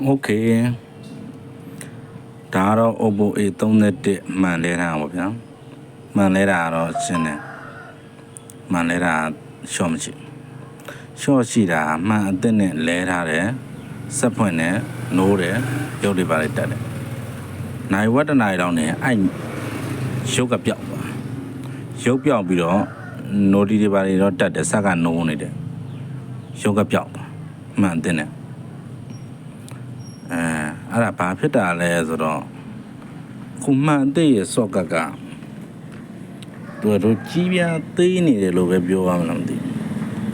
โอเคဒါတော့ Oppo A31 မှန်လဲတာပေါ့ဗျာမှန်လဲတာတော့ရှင်းတယ်မှန်လဲတာရှော့မရှိရှော့ရှိတာမှန်အစ်စ်နဲ့လဲထားတယ်စက်ဖွင့်နဲ့နိုးတယ်ရုပ်တွေပါလိုက်တက်တယ်နိုင်ဝတ်တနိုင်တောင်းနေအဲ့ရုပ်ကပြောက်သွားရုပ်ပြောက်ပြီးတော့နိုဒီတွေပါတွေတော့တက်တယ်စက်ကနိုးနေတယ်ရုပ်ကပြောက်သွားမှန်အစ်စ်နဲ့အဲ့ဒါဘာဖြစ်တာလဲဆိုတော့ခုမှန်တဲ့ရဲ့စော့ကတ်ကတို့ကြီးပြားသေးနေတယ်လို့ပဲပြောရမလားမသိ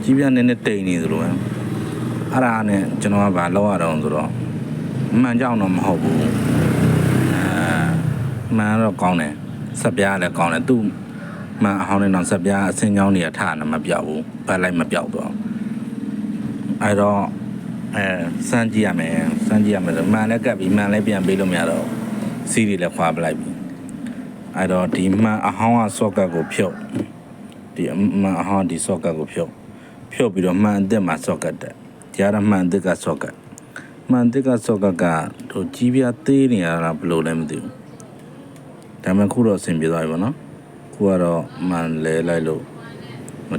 ကြီးပြားနည်းနည်းတိမ်နေသလိုပဲအဲ့ဒါနဲ့ကျွန်တော်ကဘာလောက်ရအောင်ဆိုတော့မှန်ကြောင်တော့မဟုတ်ဘူးမှန်တော့ကောင်းတယ်ဆက်ပြားလည်းကောင်းတယ်သူ့မှန်အဟောင်းနဲ့တော့ဆက်ပြားအစင်းကြောင်းတွေကထတာမပြောက်ဘူးပတ်လိုက်မပြောက်တော့အဲ့တော့စမ်းကြည့်ရမယ်ဆိုမှန်လည်းကပ်ပြီးမှန်လည်းပြန်ပေးလို့မရတော့စီးတွေလည်းခွာပလိုက်ပြီအဲ့တော့ဒီမှန်အဟောင်းကဆော့ကတ်ကိုဖြုတ်ဒီမှန်အဟောင်းဒီဆော့ကတ်ကိုဖြုတ်ပြီးတော့မှန်အစ်စ်မှာဆော့ကတ်တက်ကြားရမှန်အစ်စ်ကဆော့ကတ်မှန်အစ်စ်ကဆော့ကတ်ကတို့ကြီးပြားသေးနေရတာဘယ်လိုလဲမသိဘူးဒါမှခုတော့အဆင်ပြေသွားပြီပေါ့နော်ခုကတော့မှန်လဲလိုက်လို့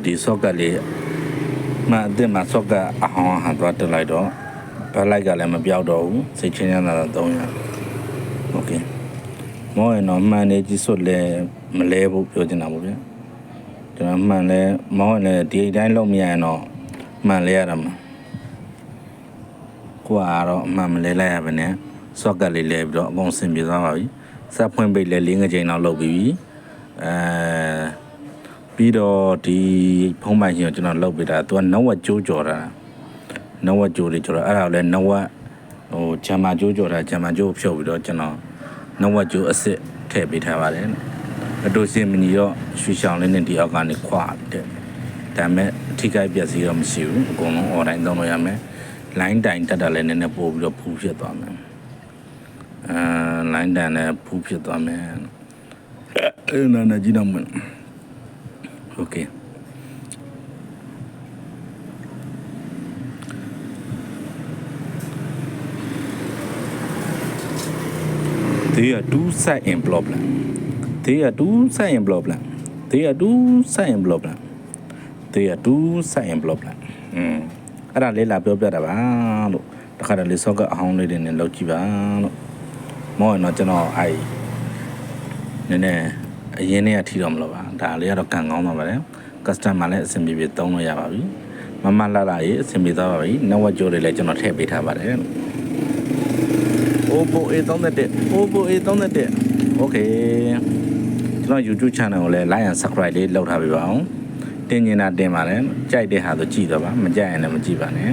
ဒီဆော့ကတ်လေးမှန်အစ်စ်မှာဆော့ကတ်အဟောင်းဟာသွားတက်လိုက်တော့ဘက်လိုက်ကလည်းမပြောက်တော့ဘူးစိတ်ချင်းရတာတော့300โอเคမောရင်တော့မှန်နေကြီးစွတ်လဲမလဲဘူးပြောချင်တာပေါ့ဗျာကျွန်တော်မှန်လဲမောရင်လည်းဒီတိုင်းလုံးမရရင်တော့မှန်လဲရတာမှာကိုကတော့မှန်မလဲလိုက်ရပါနဲ့စော့ကတ်လေးလဲပြီးတော့အကုန်ဆင်ပြေသွားပါပြီစက်ဖွင့်ပိတ်လဲ4ငကြိမ်လောက်လုပ်ပြီးပြီပြီးတော့ဒီဖုံးပိုင်ရှင်ကိုကျွန်တော်လုပ်ပေးတာသူကနဝက်ကျိုးကြော်တာနဝက်ကျိုးတွေကြော်တာအဲ့ဒါလည်းနဝက်ဂျမ်မာကျိုးကြော်တာဂျမ်မာကျိုးဖြုတ်ပြီးတော့ကျွန်တော်နဝက်ကျိုးအစ်စ်ထည့်ပေးထားပါတယ်အတူစင်မနီတော့ရွှေချောင်းလေးနဲ့ဒီအောက်ကနေခွာတဲ့ဒါပေမဲ့အထိကိုက်ပြက်စီတော့မရှိဘူးအကုန်လုံး online သုံးလို့ရမယ်လိုင်းတိုင်တက်တာလည်းနည်းနည်းပို့ပြီးတော့ဖူးဖြစ်သွားမယ်လိုင်းတိုင်လည်းဖူးဖြစ်သွားမယ်အဲ့နာကြည့်တော့မယ်โอเคThey are two side in problem. They are two side in problem. They are two side in problem. They are two side in problem. အဲ့ဒါလေးလာပြောပြတာပါလို့တခါတလေစောကအဟောင်းလေးတွေနဲ့လောက်ကြည့်ပါလို့မောရင်တော့ကျွန်တော်အဲ့နည်းနည်းအရင်နဲ့ထီတော့မလို့ပါဒါလေးကတော့ကန်ကောင်းသွားပါတယ်ကစတမာလည်းအဆင်ပြေပြေသုံးလို့ရပါပြီမမလာလာရေးအဆင်ပြေသွားပါပြီနဝက်ကြိုးတွေလည်းကျွန်တော်ထည့်ပေးထားပါတယ်Oppo A31 Oppo A31 Okay ကျွန်တော် YouTube channel ကိုလည်း like and subscribe လေးလုပ်ထားပေးပါအောင်တင်နေတာတင်ပါတယ်ကြိုက်တဲ့ဟာဆိုကြည့်တော့ပါမကြိုက်ရင်လည်းမကြည့်ပါနဲ့